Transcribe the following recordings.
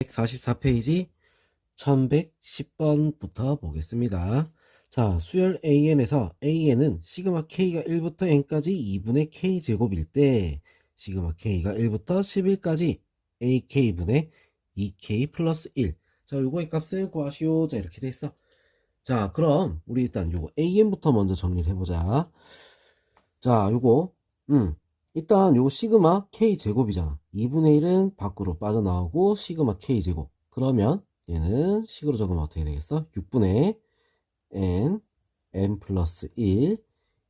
144페이지 1110번부터 보겠습니다. 자, 수열 AN에서 AN은 시그마 K가 1부터 N까지 2분의 K제곱일 때 시그마 K가 1부터 10일까지 AK분의 2K 플러스 1. 자, 요거의 값을 구하시오. 자, 이렇게 돼 있어. 자, 그럼 우리 일단 요거 AN부터 먼저 정리를 해보자. 자, 요거 일단 요거 시그마 K제곱이잖아. 2분의 1은 밖으로 빠져나오고 시그마 K제곱. 그러면 얘는 식으로 적으면 어떻게 되겠어? 6분의 N 플러스 1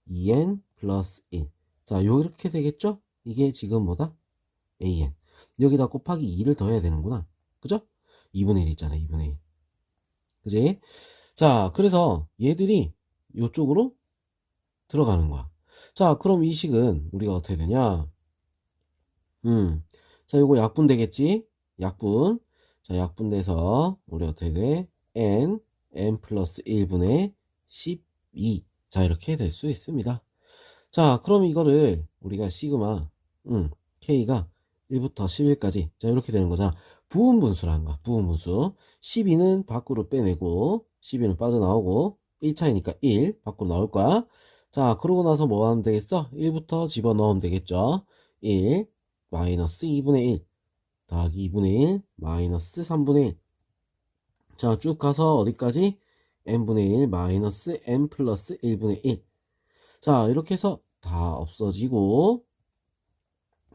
2N 플러스 1. 자, 요렇게 되겠죠? 이게 지금 뭐다? AN. 여기다 곱하기 2를 더해야 되는구나. 그죠? 2분의 1 있잖아. 2분의 1. 그지? 자, 그래서 얘들이 요쪽으로 들어가는 거야. 자, 그럼 이 식은 우리가 어떻게 되냐? 자, 요거 약분 되겠지? 약분. 자, 약분돼서 우리 어떻게 돼? N 플러스 1분의 12. 자, 이렇게 될 수 있습니다. 자, 그럼 이거를 우리가 시그마 K가 1부터 11까지 자, 이렇게 되는 거잖아. 부분분수라는 거야. 부분분수. 12는 밖으로 빼내고 12는 빠져나오고 1차이니까 1 밖으로 나올 거야. 자, 그러고 나서 뭐 하면 되겠어? 1부터 집어넣으면 되겠죠. 1 마이너스 2분의 1 더하기 2분의 1 마이너스 3분의 1. 자, 쭉 가서 어디까지? n분의 1 마이너스 n 플러스 1분의 1. 자, 이렇게 해서 다 없어지고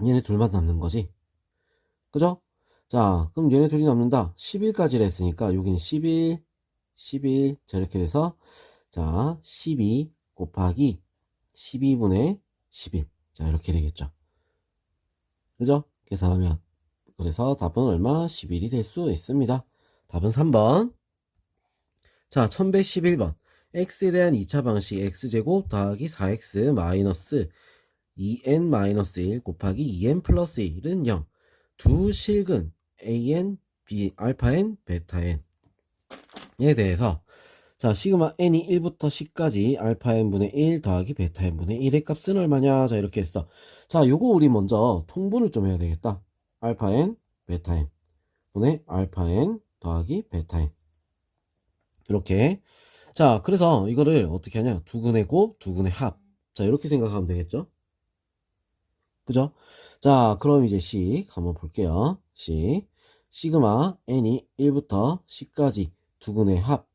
얘네 둘만 남는 거지. 그죠? 자, 그럼 얘네 둘이 남는다. 11까지를 했으니까 여기는 11 자, 이렇게 돼서 자, 12 곱하기 12분의 11. 자, 이렇게 되겠죠. 그죠? 계산하면. 그래서 답은 얼마? 11이 될 수 있습니다. 답은 3번. 자, 1111번. x에 대한 2차 방식 x제곱 더하기 4x 마이너스 2n-1 곱하기 2n 플러스 1은 0. 두 실근 an, b, 알파 n, 베타 n에 대해서 자, 시그마 n이 1부터 10까지 알파 n분의 1 더하기 베타 n분의 1의 값은 얼마냐? 자, 이렇게 했어. 자, 요거 우리 먼저 통분을 좀 해야 되겠다. 알파 n, 베타 n 분의 알파 n 더하기 베타 n. 이렇게. 자, 그래서 이거를 어떻게 하냐? 두근의 곱, 두근의 합. 자, 이렇게 생각하면 되겠죠? 그죠? 자, 그럼 이제 식 한번 볼게요. 시그마 n이 1부터 10까지 두근의 합,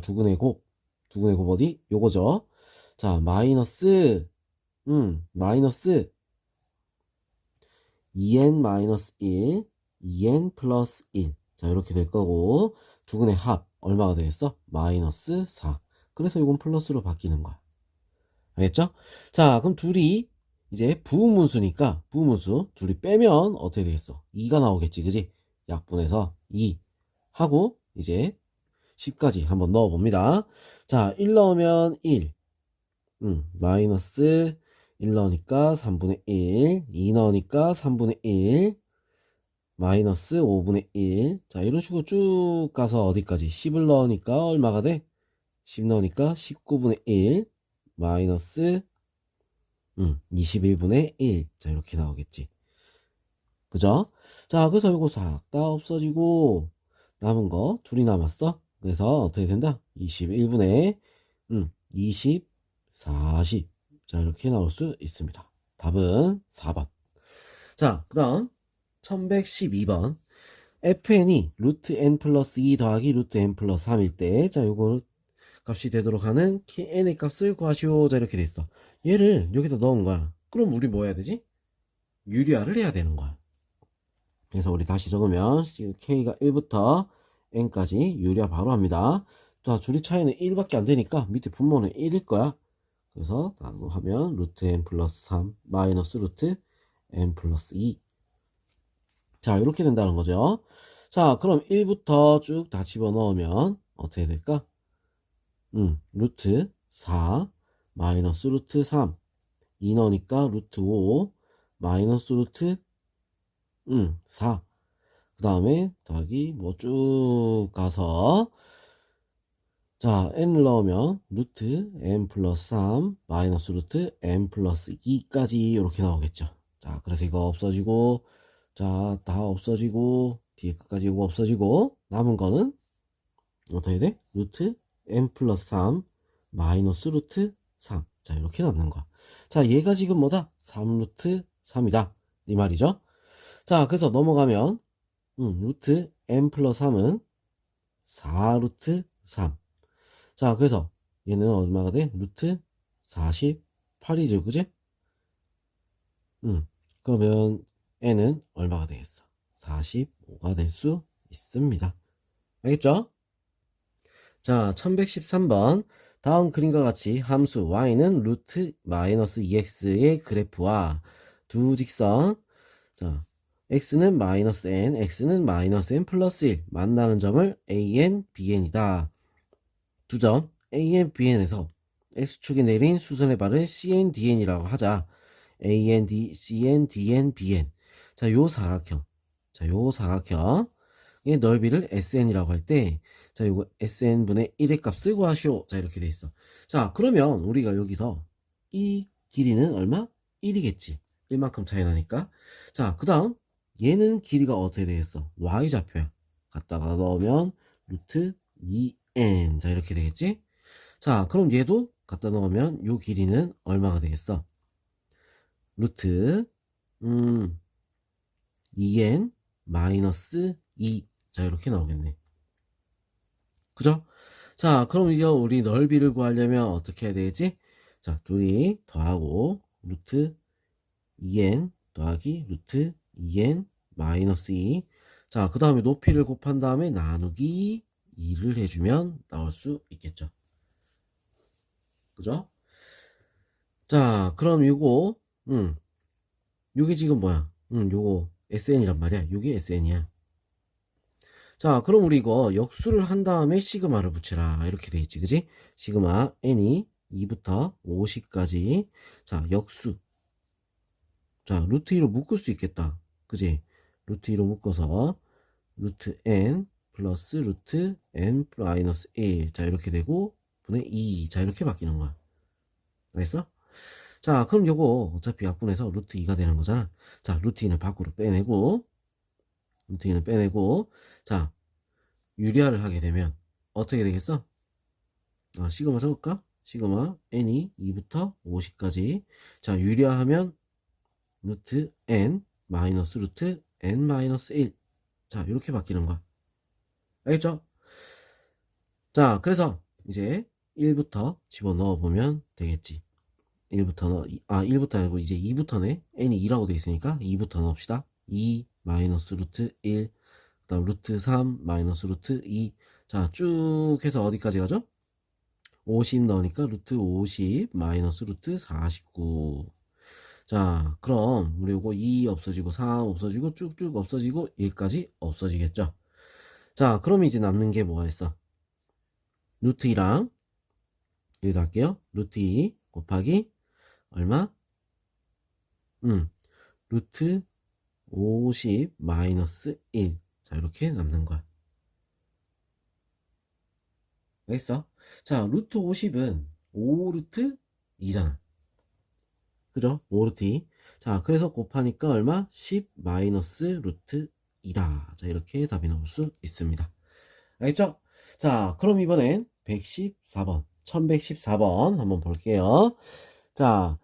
두근의 곱, 두근의 곱 어디? 요거죠. 자, 마이너스 2n-1, 2n 플러스 1. 자, 이렇게 될 거고, 두근의 합, 얼마가 되겠어? 마이너스 4. 그래서 이건 플러스로 바뀌는 거야. 알겠죠? 자, 그럼 둘이 이제 부분분수니까, 부분분수, 둘이 빼면 어떻게 되겠어? 2가 나오겠지, 그지? 약분해서 2 하고, 이제 10까지 한번 넣어봅니다. 자, 1 넣으면 1. 마이너스 1 넣으니까 3분의 1. 2 넣으니까 3분의 1. 마이너스 5분의 1. 자, 이런 식으로 쭉 가서 어디까지? 10을 넣으니까 얼마가 돼? 10 넣으니까 19분의 1. 마이너스 21분의 1. 자, 이렇게 나오겠지. 그죠? 자, 그래서 이거 싹 다 없어지고, 남은 거 둘이 남았어. 그래서 어떻게 된다? 21분의 20, 40. 자, 이렇게 나올 수 있습니다. 답은 4번. 자, 그 다음 1112번. fn이 루트 n 플러스 2 더하기 루트 n 플러스 3일 때, 자, 요거 값이 되도록 하는 n의 값을 구하시오. 자, 이렇게 돼 있어. 얘를 여기다 넣은 거야. 그럼 우리 뭐 해야 되지? 유리화를 해야 되는 거야. 그래서 우리 다시 적으면 k가 1부터 n까지 유리화 바로 합니다. 자, 줄이 차이는 1밖에 안 되니까 밑에 분모는 1일 거야. 그래서 하면 루트 n 플러스 3 마이너스 루트 n 플러스 2. 자, 이렇게 된다는 거죠. 자, 그럼 1부터 쭉 다 집어넣으면 어떻게 될까? 루트 4 마이너스 루트 3 2 넣으니까 루트 5 마이너스 루트 4. 그 다음에 더하기 뭐 쭉 가서 자, n을 넣으면 루트 n 플러스 3 마이너스 루트 n 플러스 2까지 이렇게 나오겠죠. 자, 그래서 이거 없어지고 자, 다 없어지고 뒤에 끝까지 이거 없어지고 남은 거는 어떻게 돼? 루트 n 플러스 3 마이너스 루트 3. 자, 이렇게 남는 거야. 자, 얘가 지금 뭐다? 3 루트 3이다. 이 말이죠. 자, 그래서 넘어가면 루트 n 플러스 3은 4 루트 3. 자, 그래서 얘는 얼마가 돼? 루트 48이죠. 그지? 그러면 n은 얼마가 되겠어? 45가 될 수 있습니다. 알겠죠? 자, 1113번. 다음 그림과 같이 함수 y는 루트 마이너스 2x의 그래프와 두 직선, 자, x는 마이너스 n, x는 마이너스 n 플러스 1 만나는 점을 an, bn이다. 두 점 an, bn에서 x축이 내린 수선의 발을 cn, dn이라고 하자. an, d, cn, dn, bn. 자, 요 사각형. 자, 요 사각형. 의 넓이를 SN이라고 할 때, 자, 요거 SN분의 1의 값을 구하시오. 자, 이렇게 돼 있어. 자, 그러면 우리가 여기서 이 길이는 얼마? 1이겠지. 1만큼 차이 나니까. 자, 그 다음, 얘는 길이가 어떻게 되겠어? Y좌표야. 갖다가 넣으면 루트 2n. 자, 이렇게 되겠지? 자, 그럼 얘도 갖다 넣으면 요 길이는 얼마가 되겠어? 루트, 2n 마이너스 2. 자, 이렇게 나오겠네. 그죠? 자, 그럼 이제 우리 넓이를 구하려면 어떻게 해야 되지? 자, 둘이 더하고 루트 2n 더하기 루트 2n 마이너스 2. 자, 그 다음에 높이를 곱한 다음에 나누기 2를 해주면 나올 수 있겠죠. 그죠? 자, 그럼 요거, 요게 지금 뭐야? 요거 SN이란 말이야. 요게 SN이야. 자, 그럼 우리 이거 역수를 한 다음에 시그마를 붙이라. 이렇게 돼 있지, 그지? 시그마 n이 2부터 50까지. 자, 역수. 자, 루트 2로 묶을 수 있겠다. 그지? 루트 2로 묶어서 루트 n 플러스 루트 n 마이너스 1. 자, 이렇게 되고 분의 2. 자, 이렇게 바뀌는 거야. 알겠어? 자, 그럼 요거 어차피 약분해서 루트 2가 되는 거잖아. 자, 루트 2는 밖으로 빼내고 루트 2는 빼내고, 자, 유리화를 하게 되면 어떻게 되겠어? 시그마 적을까? 시그마 n이 2부터 50까지. 자, 유리화하면 루트 n 마이너스 루트 n 마이너스 1. 자, 이렇게 바뀌는 거야. 알겠죠? 자, 그래서 이제 1부터 집어넣어 보면 되겠지. 1부터 아니고 이제 2부터네. n이 2라고 되어 있으니까 2부터 넣읍시다. 2 마이너스 루트 1, 그 다음 루트 3 마이너스 루트 2. 자, 쭉 해서 어디까지 가죠? 50 넣으니까 루트 50 마이너스 루트 49. 자, 그럼 우리 요거 2 없어지고 3 없어지고 쭉쭉 없어지고 1까지 없어지겠죠. 자, 그럼 이제 남는 게 뭐가 있어? 루트 2랑 여기다 할게요. 루트 2 곱하기 얼마? 루트 50 마이너스 1. 자, 이렇게 남는 거야. 알겠어? 자, 루트 50은 5루트 2잖아. 그죠? 5루트 2. 자, 그래서 곱하니까 얼마? 10 마이너스 루트 2다. 자, 이렇게 답이 나올 수 있습니다. 알겠죠? 자, 그럼 이번엔 114번, 1114번 한번 볼게요. 자,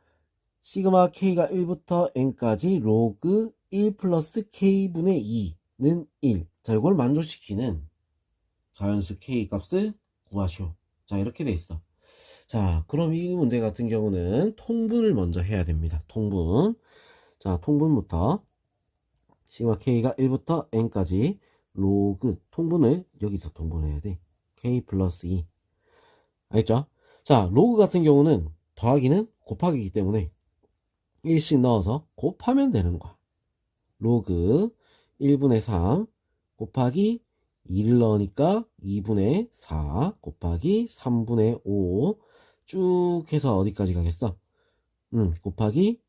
시그마 k가 1부터 n까지 로그 1 플러스 k분의 2는 1. 자, 이걸 만족시키는 자연수 k 값을 구하시오. 자, 이렇게 돼 있어. 자, 그럼 이 문제 같은 경우는 통분을 먼저 해야 됩니다. 통분. 자, 통분부터 시그마 k가 1부터 n까지 로그 통분을 여기서 통분해야 돼. k 플러스 2. 알겠죠? 자, 로그 같은 경우는 더하기는 곱하기이기 때문에 1씩 넣어서 곱하면 되는 거야. 로그 1분의 3 곱하기 2를 넣으니까 2분의 4 곱하기 3분의 5 쭉 해서 어디까지 가겠어? 곱하기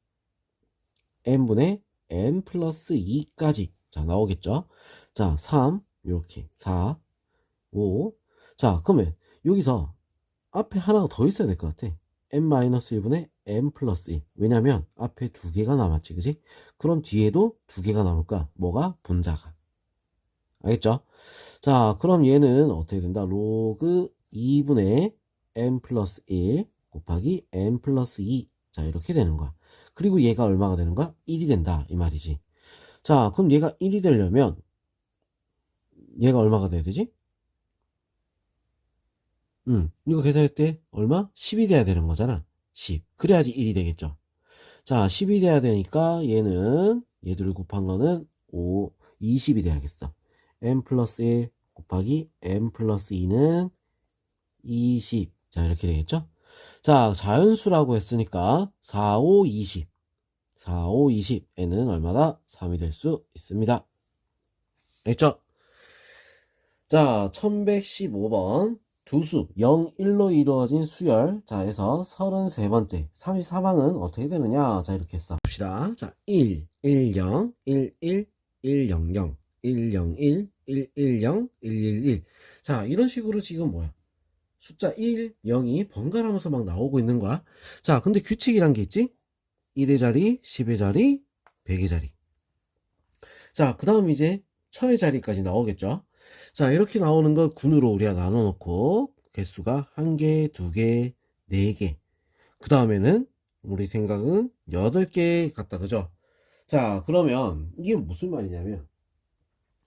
n분의 n 플러스 2까지. 자, 나오겠죠? 자, 3 이렇게 4 5. 자, 그러면 여기서 앞에 하나가 더 있어야 될 것 같아. n-1분의 n 플러스 2. 왜냐면 앞에 두 개가 남았지, 그지? 그럼 뒤에도 두 개가 남을까? 뭐가? 분자가. 알겠죠? 자, 그럼 얘는 어떻게 된다? 로그 2분의 n 플러스 1 곱하기 n 플러스 2. 자, 이렇게 되는 거야. 그리고 얘가 얼마가 되는 거야? 1이 된다. 이 말이지. 자, 그럼 얘가 1이 되려면 얘가 얼마가 돼야 되지? 이거 계산할 때 얼마? 10이 돼야 되는 거잖아. 10. 그래야지 1이 되겠죠. 자, 10이 돼야 되니까 얘는 얘들을 곱한 거는 20이 돼야겠어. n 플러스 1 곱하기 n 플러스 2는 20. 자, 이렇게 되겠죠? 자, 자연수라고 했으니까 4, 5, 20. 4, 5, 20에는 얼마다? 3이 될 수 있습니다. 알겠죠? 자, 1115번. 두수 0, 1로 이루어진 수열. 자, 에서 33번째. 34방은 어떻게 되느냐? 자, 이렇게 했어. 봅시다. 자, 1, 1, 0, 1, 1, 1, 0, 0, 1, 0, 1, 1, 1, 0, 1, 1, 1. 자, 이런 식으로 지금 뭐야? 숫자 1, 0이 번갈아가면서 막 나오고 있는 거야. 자, 근데 규칙이란 게 있지? 1의 자리, 10의 자리, 100의 자리. 자, 그 다음 이제 1000의 자리까지 나오겠죠? 자, 이렇게 나오는 걸 군으로 우리가 나눠 놓고 개수가 1개, 2개, 4개. 그 다음에는 우리 생각은 8개 같다. 그죠? 자, 그러면 이게 무슨 말이냐면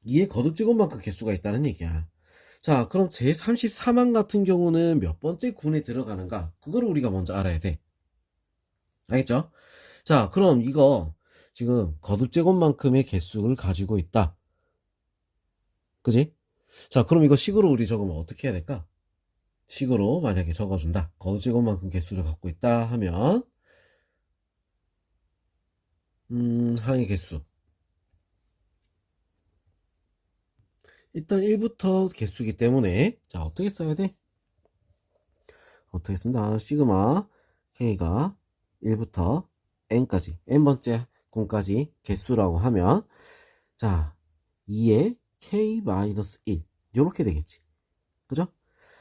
이에 거듭제곱만큼 개수가 있다는 얘기야. 자, 그럼 제34만 같은 경우는 몇 번째 군에 들어가는가? 그거를 우리가 먼저 알아야 돼. 알겠죠? 자, 그럼 이거 지금 거듭제곱만큼의 개수를 가지고 있다. 그지? 자, 그럼 이거 식으로 우리 적으면 어떻게 해야 될까? 식으로 만약에 적어준다. 거듭제곱만큼 개수를 갖고 있다 하면 항의 개수. 일단 1부터 개수기 때문에 자, 어떻게 써야 돼? 어떻게 쓴다? 시그마 K가 1부터 N까지 N번째 군까지 개수라고 하면 자, 2에 K-1 요렇게 되겠지. 그죠?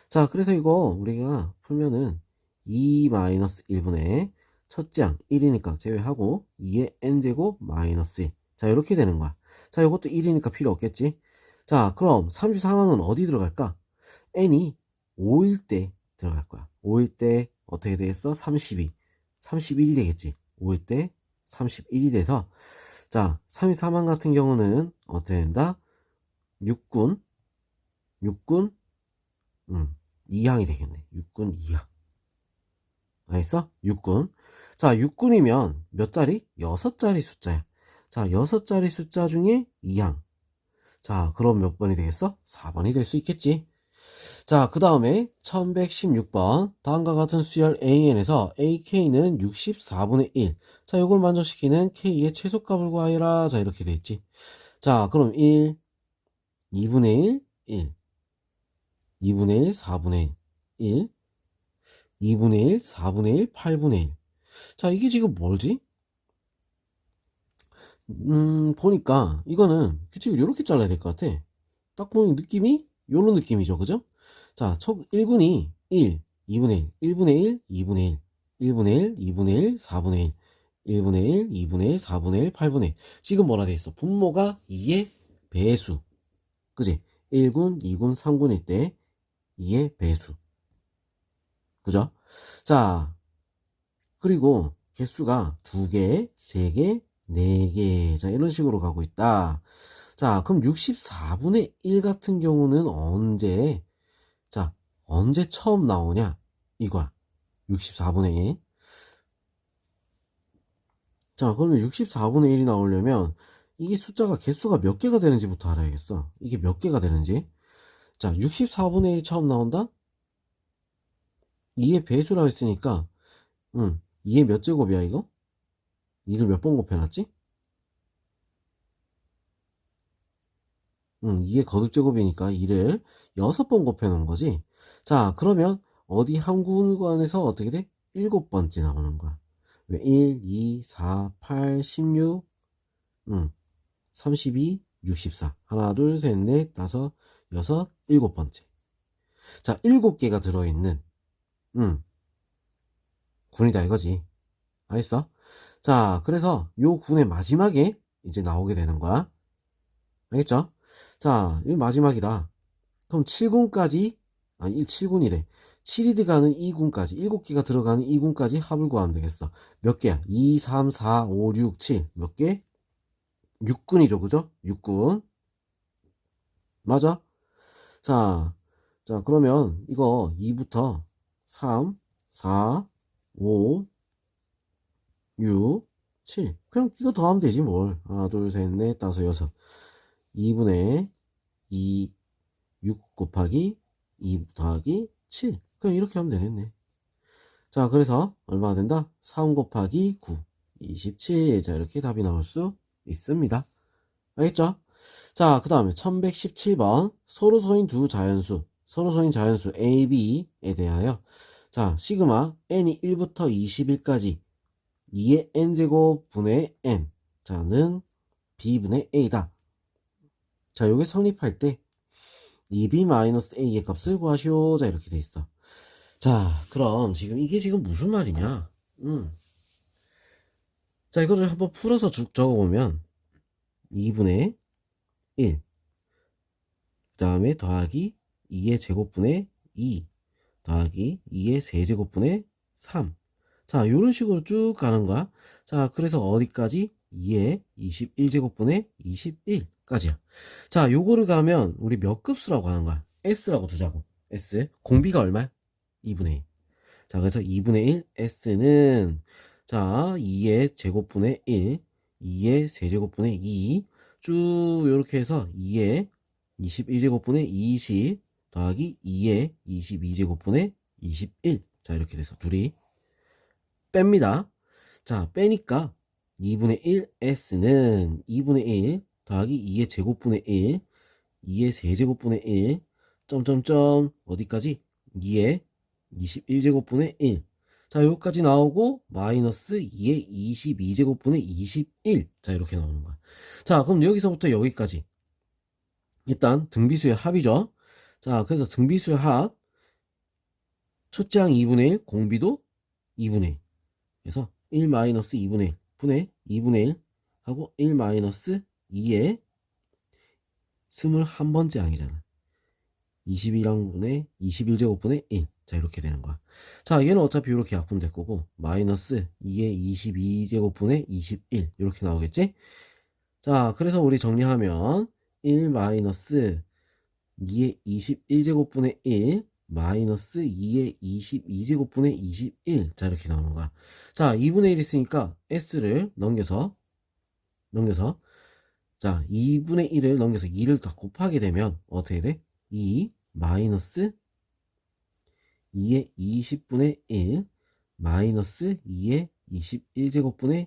자, 그래서 이거 우리가 풀면은 2-1분의 첫째 항 1이니까 제외하고 2의 n제곱 마이너스 1. 자, 이렇게 되는 거야. 자, 이것도 1이니까 필요 없겠지. 자, 그럼 34항은 어디 들어갈까? n이 5일 때 들어갈 거야. 5일 때 어떻게 되겠어? 32. 31이 되겠지. 5일 때 31이 돼서 자, 34항 같은 경우는 어떻게 된다? 6군 2항이 되겠네. 6군 2항. 알겠어? 6군. 자, 6군이면 몇 자리? 6자리 숫자야. 자, 6자리 숫자 중에 2항. 자, 그럼 몇 번이 되겠어? 4번이 될 수 있겠지. 자, 그 다음에 1116번. 다음과 같은 수열 AN에서 AK는 64분의 1. 자, 이걸 만족시키는 K의 최소값을 구하여라. 자, 이렇게 돼 있지. 자, 그럼 1, 2분의 1, 1. 2분의 1, 4분의 1, 2분의 1, 4분의 1, 8분의 1. 자, 이게 지금 뭐지? 보니까 이거는 규칙을 이렇게 잘라야 될 것 같아. 딱 보면 느낌이 요런 느낌이죠. 그죠? 자, 첫 1군이 1, 2분의 1, 1분의 1, 2분의 1, 1분의 1, 2분의 1, 4분의 1, 1분의 1, 2분의 1, 4분의 1, 8분의 1. 지금 뭐라 돼 있어? 분모가 2의 배수. 그지? 1군, 2군, 3군일 때 2의 배수. 그죠? 자, 그리고 개수가 2개, 3개, 4개. 자, 이런 식으로 가고 있다. 자, 그럼 64분의 1 같은 경우는 언제, 자, 언제 처음 나오냐? 이거야. 64분의 1. 자, 그러면 64분의 1이 나오려면 이게 숫자가 개수가 몇 개가 되는지부터 알아야겠어. 이게 몇 개가 되는지. 자, 64분의 1이 처음 나온다? 2의 배수라고 했으니까 2의 몇 제곱이야 이거? 2를 몇 번 곱해놨지? 2의 거듭제곱이니까 2를 6번 곱해놓은 거지. 자, 그러면 어디 한 구간에서 어떻게 돼? 7번째 나오는 거야. 왜? 1, 2, 4, 8, 16, 32, 64. 하나, 둘, 셋, 넷, 다섯, 여섯, 7번째. 자, 7개가 들어있는 군이다 이거지. 알겠어? 자, 그래서 요 군의 마지막에 이제 나오게 되는 거야. 알겠죠? 자, 이 마지막이다. 그럼 7군까지, 아니, 7군이래. 7이 들어가는 2군까지, 7개가 들어가는 2군까지 합을 구하면 되겠어. 몇 개야? 2, 3, 4, 5, 6, 7. 몇 개? 6군이죠, 그죠? 6군. 맞아? 자, 자, 그러면 이거 2부터 3, 4, 5, 6, 7. 그냥 이거 더하면 되지, 뭘. 하나, 둘, 셋, 넷, 다섯, 여섯. 2분의 2, 6 곱하기 2 더하기 7. 그냥 이렇게 하면 되겠네. 자, 그래서 얼마가 된다? 3 곱하기 9, 27. 자, 이렇게 답이 나올 수 있습니다. 알겠죠? 자, 그 다음에 1117번 서로소인 두 자연수, 서로소인 자연수 A, B에 대하여 자, 시그마 n이 1부터 21까지 2의 n제곱 분의 n 자는 b분의 a다. 자, 요게 성립할 때 2b-a의 값을 구하시오. 자, 이렇게 돼 있어. 자, 그럼 이게 지금 무슨 말이냐? 자, 이거를 한번 풀어서 쭉 적어보면 2분의 1, 그 다음에 더하기 2의 제곱분의 2 더하기 2의 세제곱분의 3. 자, 요런 식으로 쭉 가는 거야. 자, 그래서 어디까지? 2의 21제곱분의 21까지야. 자, 요거를 가면 우리 몇 급수라고 하는 거야? S라고 두자고. S. 공비가 얼마야? 2분의 1. 자, 그래서 2분의 1 S는 자, 2의 제곱분의 1, 2의 세제곱분의 2, 쭉 요렇게 해서 2의 21제곱분의 20 더하기 2의 22제곱분의 21. 자, 이렇게 돼서 둘이 뺍니다. 자, 빼니까 2분의 1 S는 2분의 1 더하기 2의 제곱분의 1, 2의 세제곱분의 1, 점점점 어디까지? 2의 21제곱분의 1. 자, 여기까지 나오고 마이너스 2의 22제곱분의 21. 자, 이렇게 나오는 거야. 자, 그럼 여기서부터 여기까지 일단 등비수의 합이죠. 자, 그래서 등비수의 합 첫째 항 2분의 1, 공비도 2분의 1. 그래서 1 마이너스 2분의 1 분의 2분의 1 하고 1 마이너스 2의 21번째 항이잖아. 21항분의 21제곱분의 1. 자, 이렇게 되는 거야. 자, 얘는 어차피 이렇게 약분될 거고 마이너스 2의 22제곱분의 21 이렇게 나오겠지? 자, 그래서 우리 정리하면 1 마이너스 2의 21제곱분의 1 마이너스 2의 22제곱분의 21. 자, 이렇게 나오는 거야. 자, 2분의 1 있으니까 S를 넘겨서 자, 2분의 1을 넘겨서 2를 더 곱하게 되면 어떻게 돼? 2 마이너스 2의 20분의 1 마이너스 2의 21제곱분의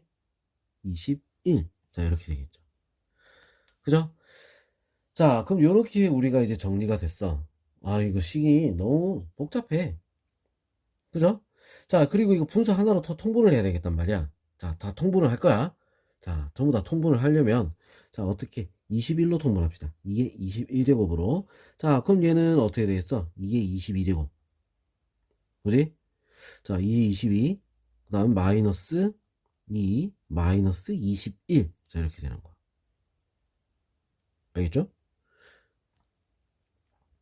21. 자, 이렇게 되겠죠. 그죠? 자, 그럼 요렇게 우리가 이제 정리가 됐어. 아, 이거 식이 너무 복잡해. 그죠? 자, 그리고 이거 분수 하나로 더 통분을 해야 되겠단 말이야. 자, 다 통분을 할 거야. 자, 전부 다 통분을 하려면 자, 어떻게 21로 통분합시다. 2의 21제곱으로. 자, 그럼 얘는 어떻게 되겠어? 2의 22제곱. 그지? 자, 2의 22. 그 다음 마이너스 2 마이너스 21. 자, 이렇게 되는 거야. 알겠죠?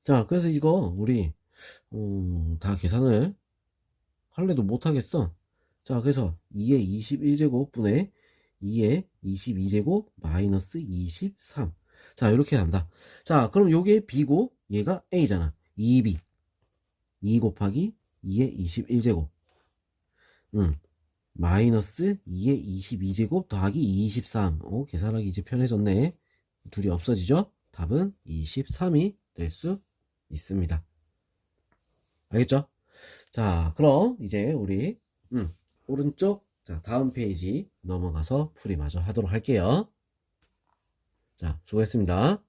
자, 그래서 이거 우리 다 계산을 할래도 못하겠어. 자, 그래서 2의 21제곱 분의 2의 22제곱 마이너스 23. 자, 이렇게 한다. 자, 그럼 요게 B고 얘가 A잖아. 2B 2 곱하기 2의 21제곱 마이너스 2의 22제곱 더하기 23. 계산하기 이제 편해졌네. 둘이 없어지죠? 답은 23이 될 수 있습니다. 알겠죠? 자, 그럼 이제 우리 오른쪽 자, 다음 페이지 넘어가서 풀이 마저 하도록 할게요. 자, 수고했습니다.